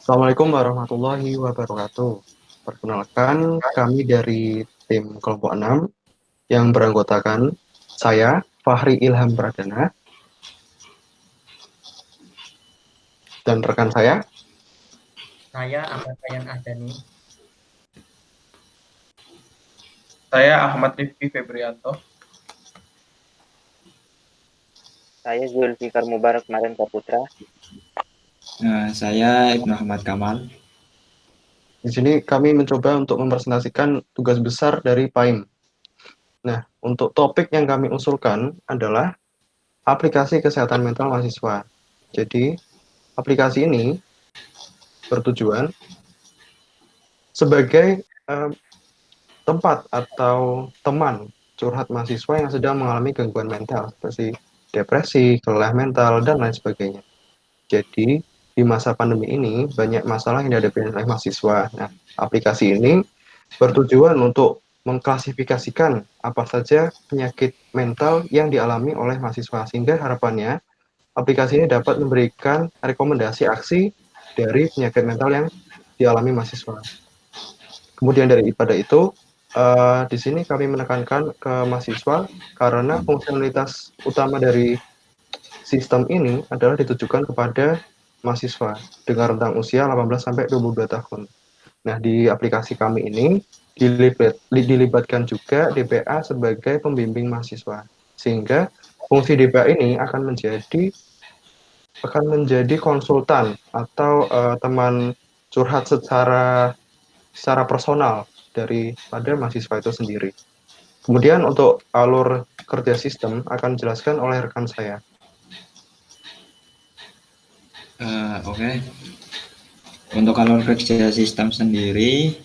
Assalamualaikum warahmatullahi wabarakatuh. Perkenalkan, kami dari tim kelompok 6 yang beranggotakan saya, Fahri Ilham Pradana, dan rekan saya. Saya Ahmad Ryan Ahdani. Saya Ahmad Rifki Febrianto. Saya Zulfikar Mubarak Maren Kaputra. Saya Ibnu Ahmad Kamal. Di sini kami mencoba untuk mempresentasikan tugas besar dari PAIM. Nah, untuk topik yang kami usulkan adalah aplikasi kesehatan mental mahasiswa. Jadi, aplikasi ini bertujuan sebagai tempat atau teman curhat mahasiswa yang sedang mengalami gangguan mental seperti depresi, kelelahan mental, dan lain sebagainya. Jadi, di masa pandemi ini banyak masalah yang dihadapi oleh mahasiswa. Nah, aplikasi ini bertujuan untuk mengklasifikasikan apa saja penyakit mental yang dialami oleh mahasiswa, sehingga harapannya aplikasi ini dapat memberikan rekomendasi aksi dari penyakit mental yang dialami mahasiswa. Kemudian daripada itu, di sini kami menekankan ke mahasiswa karena fungsionalitas utama dari sistem ini adalah ditujukan kepada mahasiswa dengan rentang usia 18 sampai 22 tahun. Nah, di aplikasi kami ini dilibatkan juga DPA sebagai pembimbing mahasiswa, sehingga fungsi DPA ini akan menjadi konsultan atau teman curhat secara personal daripada mahasiswa itu sendiri. Kemudian untuk alur kerja sistem akan dijelaskan oleh rekan saya. Oke. Untuk alur kerja sistem sendiri,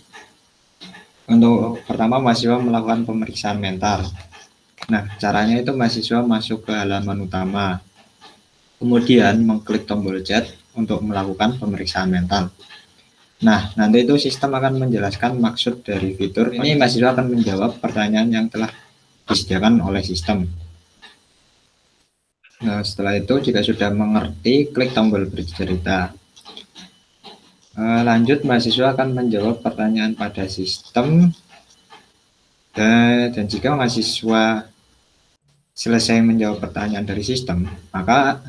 untuk pertama mahasiswa melakukan pemeriksaan mental. Nah, caranya itu mahasiswa masuk ke halaman utama, kemudian mengklik tombol chat untuk melakukan pemeriksaan mental. Nah, nanti itu sistem akan menjelaskan maksud dari fitur ini. Mahasiswa akan menjawab pertanyaan yang telah disediakan oleh sistem. Nah, setelah itu jika sudah mengerti, klik tombol bercerita. Lanjut, mahasiswa akan menjawab pertanyaan pada sistem, dan jika mahasiswa selesai menjawab pertanyaan dari sistem, maka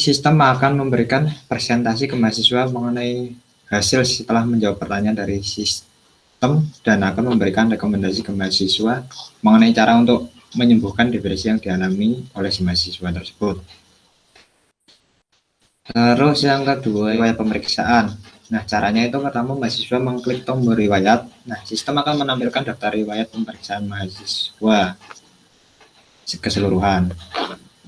sistem akan memberikan presentasi ke mahasiswa mengenai hasil setelah menjawab pertanyaan dari sistem dan akan memberikan rekomendasi ke mahasiswa mengenai cara untuk menyembuhkan depresi yang dialami oleh si mahasiswa tersebut. Terus yang kedua, riwayat pemeriksaan. Nah, caranya itu pertama mahasiswa mengklik tombol riwayat. Nah, sistem akan menampilkan daftar riwayat pemeriksaan mahasiswa keseluruhan.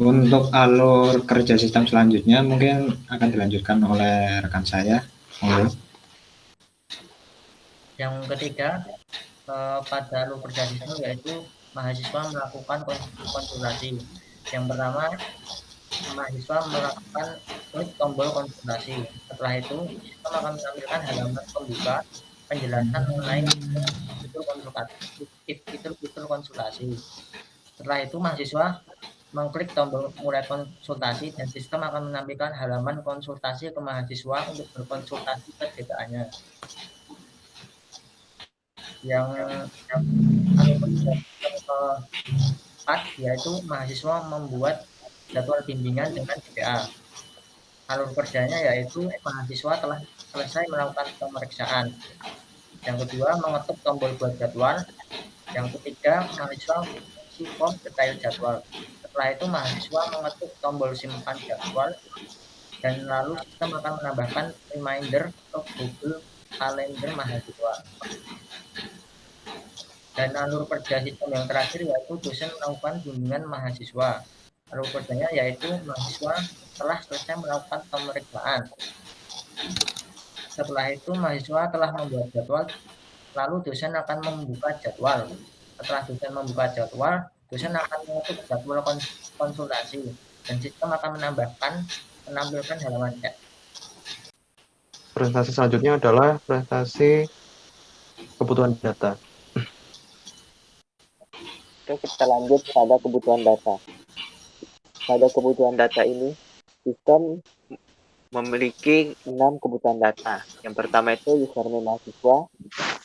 Untuk alur kerja sistem selanjutnya mungkin akan dilanjutkan oleh rekan saya. Yang ketiga, pada alur kerja sistem yaitu mahasiswa melakukan konsultasi. Yang pertama, mahasiswa melakukan klik tombol konsultasi. Setelah itu, sistem akan menampilkan halaman pembuka penjelasan mengenai fitur konsultasi. Setelah itu, mahasiswa mengklik tombol mulai konsultasi dan sistem akan menampilkan halaman konsultasi ke mahasiswa untuk berkonsultasi ke DPA-nya. Yang keempat yaitu mahasiswa membuat jadwal bimbingan dengan DPA. Alur kerjanya yaitu mahasiswa telah selesai melakukan pemeriksaan. Yang kedua, mengetuk tombol buat jadwal. Yang ketiga, mahasiswa mengisi form detail jadwal. Setelah itu, mahasiswa mengetuk tombol simpan jadwal dan lalu sistem akan menambahkan reminder ke Google Calendar mahasiswa. Dan alur kerja sistem yang terakhir yaitu dosen melakukan bimbingan mahasiswa. Alur kerjanya yaitu mahasiswa telah selesai melakukan pemeriksaan. Setelah itu mahasiswa telah membuat jadwal, lalu dosen akan membuka jadwal. Setelah dosen membuka jadwal, dosen akan mengetuk jadwal konsultasi dan sistem akan menampilkan halaman chat. Presentasi selanjutnya adalah presentasi kebutuhan data. Oke, kita lanjut pada kebutuhan data. Pada kebutuhan data ini, sistem memiliki 6 kebutuhan data. Yang pertama itu username mahasiswa,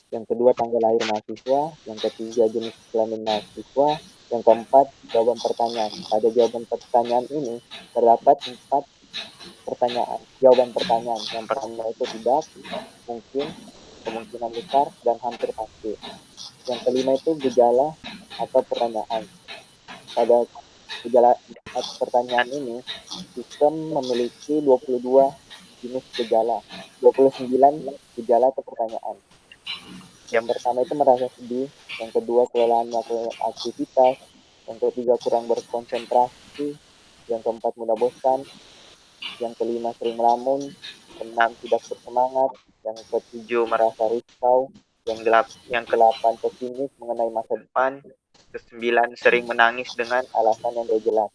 yang kedua tanggal lahir mahasiswa, yang ketiga jenis kelamin mahasiswa, yang keempat jawaban pertanyaan. Pada jawaban pertanyaan ini terdapat 4 jawaban pertanyaan. Yang pertama itu tidak, mungkin, kemungkinan besar, dan hampir pasti. Yang kelima itu gejala atau pertanyaan. Pada gejala atau pertanyaan ini, sistem memiliki 22 jenis gejala, 29 gejala atau pertanyaan. Yang pertama itu merasa sedih, yang kedua kelelahan melakukan aktivitas, yang ketiga kurang berkonsentrasi, yang keempat mudah bosan, yang kelima sering melamun, keenam tidak bersemangat, yang ketujuh merasa risau, yang ke-8 pesimis mengenai masa depan, ke-9 sering menangis dengan alasan yang tidak jelas,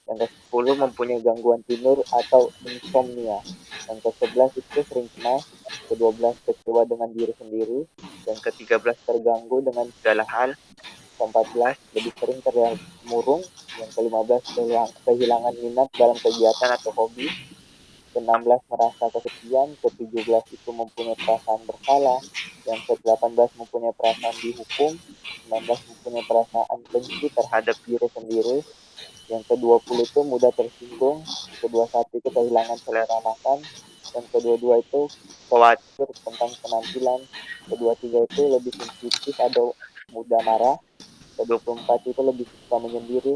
yang ke-10 mempunyai gangguan tidur atau insomnia, yang ke-11 itu sering cemas, ke-12 kecewa dengan diri sendiri, yang ke-13 terganggu dengan segala hal, ke-14 lebih sering terlihat murung, yang ke-15 kehilangan minat dalam kegiatan atau hobi, ke-16 merasa kesepian, ke-17 itu mempunyai perasaan bersalah, yang ke-18 mempunyai perasaan dihukum, 19 mempunyai perasaan benci terhadap diri sendiri, yang ke-20 itu mudah tersinggung, ke-21 itu kehilangan selera makan, yang ke-22 itu khawatir tentang penampilan, ke-23 itu lebih sensitif atau mudah marah, ke-24 itu lebih suka menyendiri,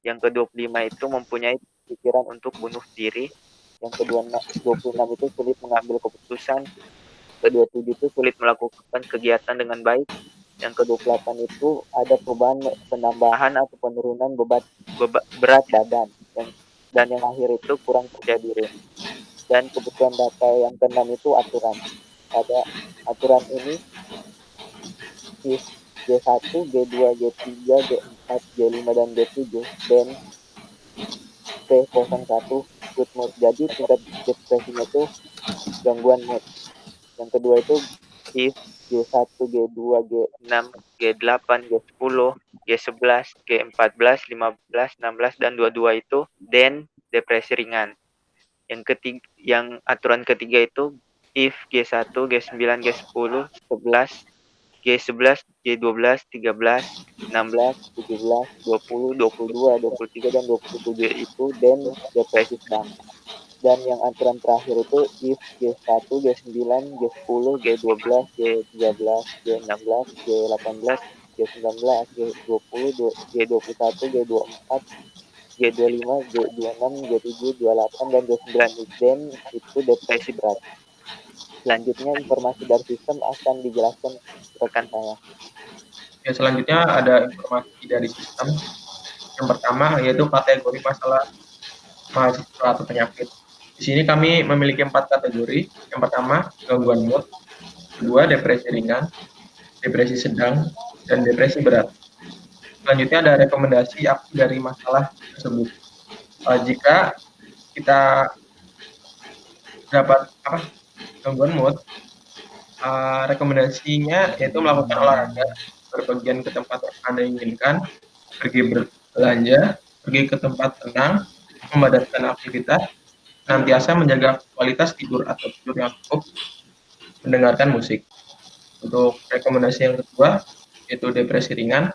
yang ke-25 itu mempunyai pikiran untuk bunuh diri, yang ke-26 itu sulit mengambil keputusan, ke-27 itu sulit melakukan kegiatan dengan baik, yang ke-28 itu ada perubahan penambahan atau penurunan berat badan, dan yang akhir itu kurang percaya diri. Dan kebutuhan data yang ke-6 itu aturan. Pada aturan ini if G1, G2, G3, G4, G5, dan G7 dan P01 good mood. Jadi tingkat depresinya itu gangguan mood. Yang kedua itu if G1, G2, G6, G8, G10, G11, G14, 15, 16, dan 22 itu dan depresi ringan. Yang aturan ketiga itu if G1, G9, G10, 11, G11, G12, 13, 16, 17, 20, 22, 23, dan 27 itu dan depresi sedang. Dan yang aturan terakhir itu if G1, G9, G10, G12, G13, G16, G18, G19, G20, G21, G24, G25, G26, G7, G28, dan G9 dan itu depresi berat. Selanjutnya informasi dari sistem akan dijelaskan rekan saya. Ya, selanjutnya ada informasi dari sistem. Yang pertama yaitu kategori masalah mahasiswa atau penyakit. Di sini kami memiliki 4 kategori. Yang pertama gangguan mood, kedua depresi ringan, depresi sedang, dan depresi berat. Selanjutnya ada rekomendasi aksi dari masalah tersebut. Jika kita dapat gangguan mood, rekomendasinya yaitu melakukan olahraga, berpergian ke tempat yang Anda inginkan, pergi berbelanja, pergi ke tempat tenang, memadatkan aktivitas, senantiasa menjaga kualitas tidur atau tidur yang cukup, mendengarkan musik. Untuk rekomendasi yang kedua, yaitu depresi ringan,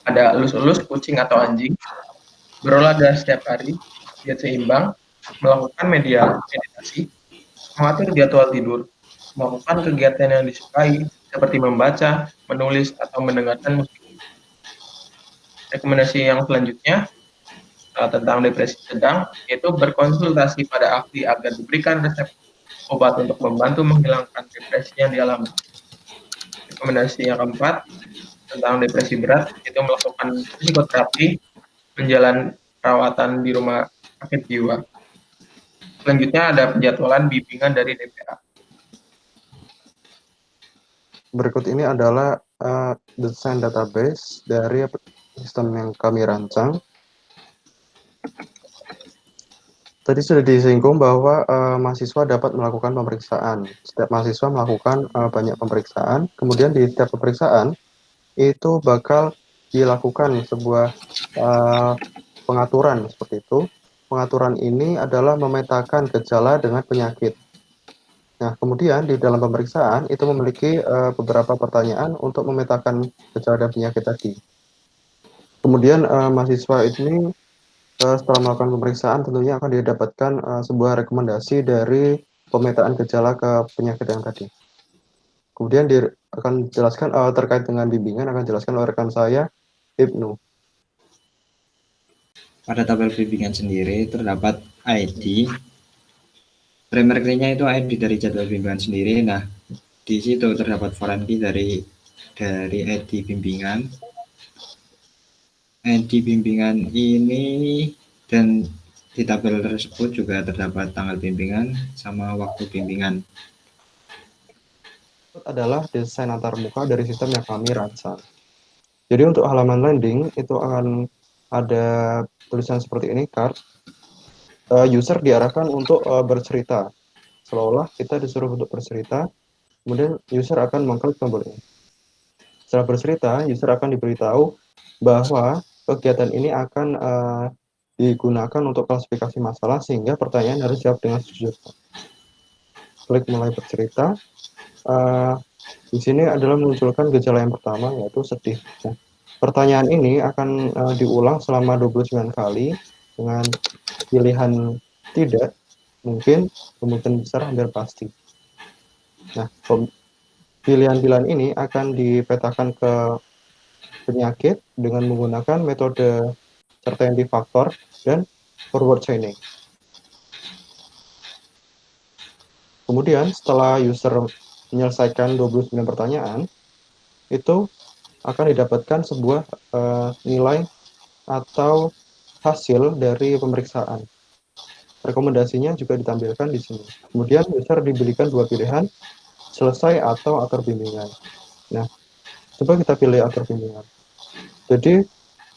ada elus-elus kucing atau anjing, berolahraga setiap hari, diet seimbang, melakukan meditasi, mengatur jadwal tidur, melakukan kegiatan yang disukai seperti membaca, menulis, atau mendengarkan musik. Rekomendasi yang selanjutnya tentang depresi sedang yaitu berkonsultasi pada ahli agar diberikan resep obat untuk membantu menghilangkan depresi yang dialami. Rekomendasi yang keempat tentang depresi berat yaitu melakukan psikoterapi, menjalani perawatan di rumah sakit jiwa. Selanjutnya ada penjadwalan bimbingan dari DPA. Berikut ini adalah desain database dari sistem yang kami rancang. Tadi sudah disinggung bahwa mahasiswa dapat melakukan pemeriksaan. Setiap mahasiswa melakukan banyak pemeriksaan. Kemudian di setiap pemeriksaan itu bakal dilakukan sebuah pengaturan seperti itu. pengaturan ini adalah memetakan gejala dengan penyakit. Nah, kemudian di dalam pemeriksaan itu memiliki beberapa pertanyaan untuk memetakan gejala dan penyakit tadi. Kemudian mahasiswa ini setelah melakukan pemeriksaan tentunya akan didapatkan sebuah rekomendasi dari pemetaan gejala ke penyakit yang tadi. Kemudian akan dijelaskan terkait dengan bimbingan akan dijelaskan oleh rekan saya, Ibnu. Pada tabel bimbingan sendiri terdapat ID. Primer key-nya itu ID dari jadwal bimbingan sendiri. Nah, di situ terdapat foreign key dari ID bimbingan. ID bimbingan ini dan di tabel tersebut juga terdapat tanggal bimbingan sama waktu bimbingan. Adalah desain antarmuka dari sistem yang kami rancang. Jadi untuk halaman landing itu akan ada tulisan seperti ini, card. User diarahkan untuk bercerita, seolah-olah kita disuruh untuk bercerita, kemudian user akan mengklik tombol ini. Setelah bercerita, user akan diberitahu bahwa kegiatan ini akan digunakan untuk klasifikasi masalah, sehingga pertanyaan harus jawab dengan jujur. Klik mulai bercerita. Di sini adalah menunjukkan gejala yang pertama, yaitu sedih. Nah, pertanyaan ini akan diulang selama 29 kali dengan pilihan tidak, mungkin, kemungkinan besar, hampir pasti. Nah, pilihan-pilihan ini akan dipetakan ke penyakit dengan menggunakan metode certainty factor dan forward chaining. Kemudian setelah user menyelesaikan 29 pertanyaan, itu akan didapatkan sebuah nilai atau hasil dari pemeriksaan. Rekomendasinya juga ditampilkan di sini. Kemudian user diberikan dua pilihan, selesai atau atur bimbingan. Nah, coba kita pilih atur bimbingan. Jadi,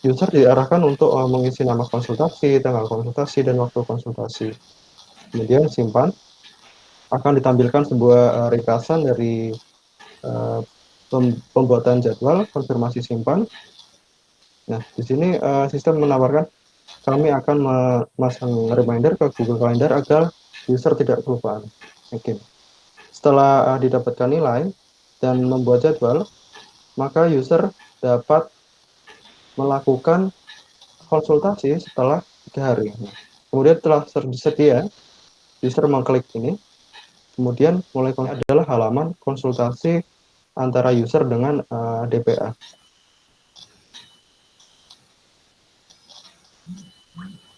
user diarahkan untuk mengisi nama konsultasi, tanggal konsultasi, dan waktu konsultasi. Kemudian simpan. Akan ditampilkan sebuah ringkasan dari pembuatan jadwal, konfirmasi simpan. Nah, di sini sistem menawarkan kami akan memasang reminder ke Google Calendar agar user tidak kelupaan. Oke. Setelah didapatkan nilai dan membuat jadwal, maka user dapat melakukan konsultasi setelah 3 hari. Kemudian setelah tersedia, user mengklik ini, kemudian mulai adalah halaman konsultasi antara user dengan DPA.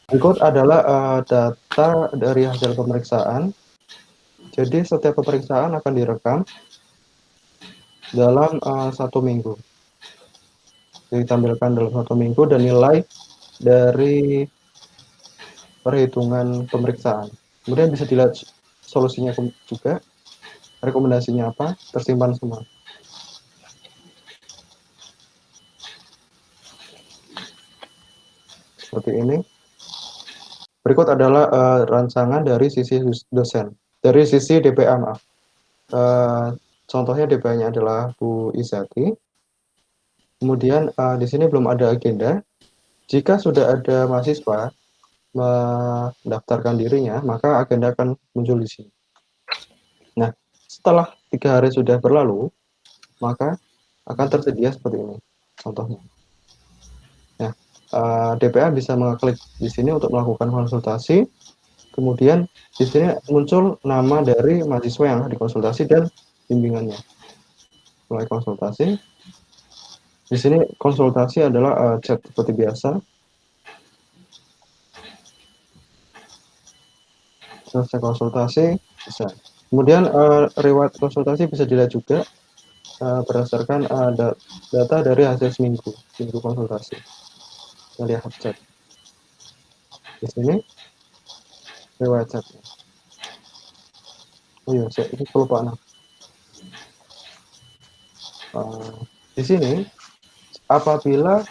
Berikut adalah data dari hasil pemeriksaan. Jadi setiap pemeriksaan akan direkam dalam 1 minggu. Ditampilkan dalam 1 minggu dan nilai dari perhitungan pemeriksaan. Kemudian bisa dilihat solusinya juga, rekomendasinya apa, tersimpan semua. Seperti ini. Berikut adalah rancangan dari sisi dosen, dari sisi DPA, maaf. Contohnya DPA-nya adalah Bu Izati. Kemudian di sini belum ada agenda. Jika sudah ada mahasiswa mendaftarkan dirinya, maka agenda akan muncul di sini. Nah, setelah 3 hari sudah berlalu, maka akan tersedia seperti ini, contohnya. Nah, DPA bisa mengklik di sini untuk melakukan konsultasi. Kemudian di sini muncul nama dari mahasiswa yang dikonsultasi dan bimbingannya. Mulai konsultasi. Di sini konsultasi adalah chat seperti biasa. Selesai konsultasi bisa. Kemudian riwayat konsultasi bisa dilihat juga berdasarkan data dari hasil seminggu konsultasi. Kita lihat chat. Di sini riwayat chatnya. Oh iya, ini kelupaan. Di sini apabila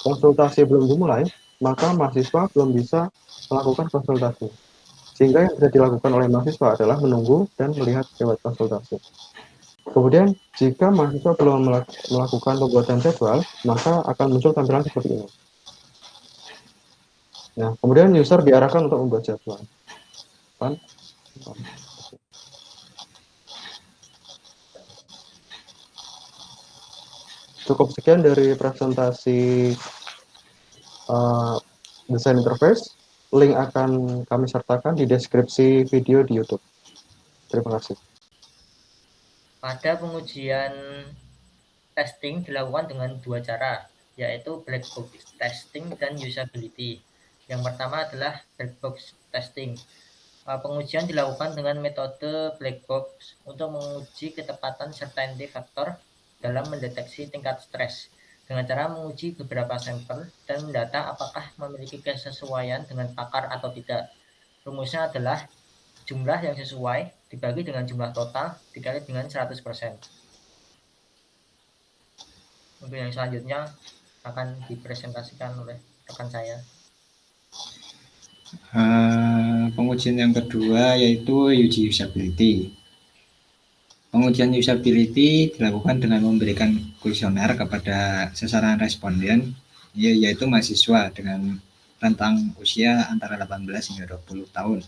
konsultasi belum dimulai, maka mahasiswa belum bisa melakukan konsultasi. Sehingga yang bisa dilakukan oleh mahasiswa adalah menunggu dan melihat riwayat konsultasi. Kemudian, jika mahasiswa belum melakukan pembuatan jadwal, maka akan muncul tampilan seperti ini. Nah, kemudian user diarahkan untuk membuat jadwal. Kan? Cukup sekian dari presentasi desain interface. Link akan kami sertakan di deskripsi video di YouTube. Terima kasih. Pada pengujian testing dilakukan dengan dua cara, yaitu black box testing dan usability. Yang pertama adalah black box testing. Pengujian dilakukan dengan metode black box untuk menguji ketepatan certainty factor dalam mendeteksi tingkat stres dengan cara menguji beberapa sampel dan mendata apakah memiliki kesesuaian dengan pakar atau tidak. Rumusnya adalah jumlah yang sesuai dibagi dengan jumlah total dikali dengan 100%. Untuk yang selanjutnya akan dipresentasikan oleh rekan saya. Pengujian yang kedua yaitu uji usability. Pengujian usability dilakukan dengan memberikan kuesioner kepada sasaran responden, yaitu mahasiswa dengan rentang usia antara 18 hingga 20 tahun.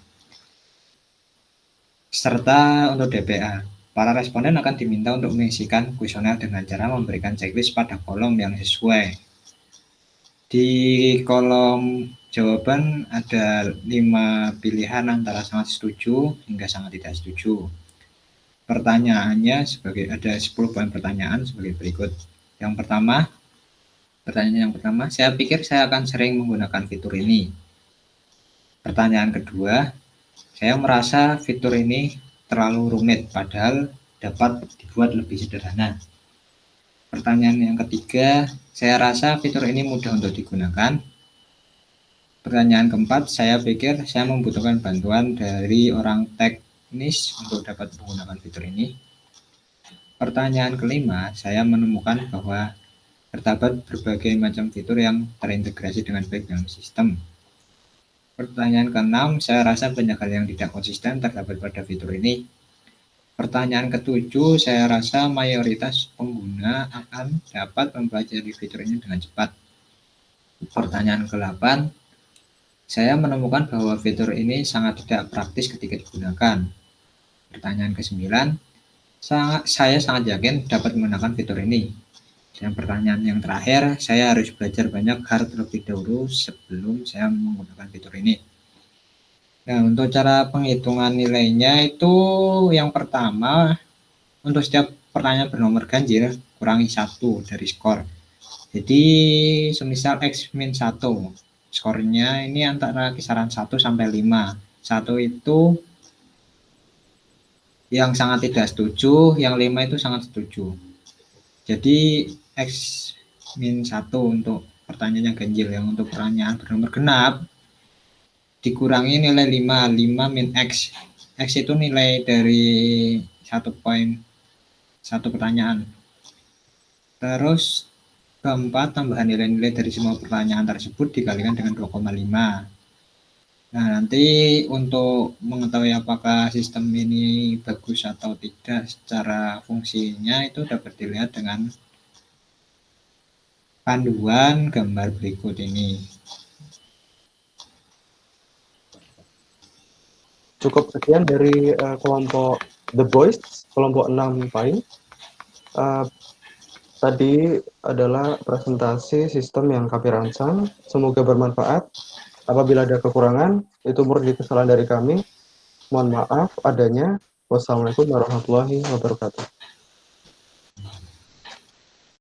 Serta untuk DPA, para responden akan diminta untuk mengisikan kuesioner dengan cara memberikan checklist pada kolom yang sesuai. Di kolom jawaban ada 5 pilihan antara sangat setuju hingga sangat tidak setuju. Pertanyaannya ada 10 poin pertanyaan sebagai berikut. Pertanyaan yang pertama, saya pikir saya akan sering menggunakan fitur ini. Pertanyaan kedua, saya merasa fitur ini terlalu rumit padahal dapat dibuat lebih sederhana. Pertanyaan yang ketiga, saya rasa fitur ini mudah untuk digunakan. Pertanyaan keempat, saya pikir saya membutuhkan bantuan dari orang teknis untuk dapat menggunakan fitur ini. Pertanyaan kelima, saya menemukan bahwa terdapat berbagai macam fitur yang terintegrasi dengan baik dalam sistem. Pertanyaan keenam, saya rasa banyak hal yang tidak konsisten terdapat pada fitur ini. Pertanyaan ketujuh, saya rasa mayoritas pengguna akan dapat mempelajari fitur ini dengan cepat. Pertanyaan ke-8, saya menemukan bahwa fitur ini sangat tidak praktis ketika digunakan. Pertanyaan ke-9, saya sangat yakin dapat menggunakan fitur ini. Dan pertanyaan yang terakhir, saya harus belajar banyak hal terlebih dahulu sebelum saya menggunakan fitur ini. Nah, untuk cara penghitungan nilainya itu yang pertama, untuk setiap pertanyaan bernomor ganjil, kurangi 1 dari skor. Jadi, semisal X min 1, skornya ini antara kisaran 1 sampai 5. 1 itu yang sangat tidak setuju, yang 5 itu sangat setuju. Jadi, X min 1 untuk pertanyaan yang ganjil, yang untuk pertanyaan bernomor genap, dikurangi nilai 5 min X. X itu nilai dari 1 poin, 1 pertanyaan. Terus keempat, tambahan nilai-nilai dari semua pertanyaan tersebut dikalikan dengan 2,5. Nah, nanti untuk mengetahui apakah sistem ini bagus atau tidak secara fungsinya itu dapat dilihat dengan panduan gambar berikut ini. Cukup sekian dari kelompok The Boys, kelompok 6 poin. Tadi adalah presentasi sistem yang kami rancang. Semoga bermanfaat. Apabila ada kekurangan, itu murni kesalahan dari kami. Mohon maaf adanya. Wassalamualaikum warahmatullahi wabarakatuh.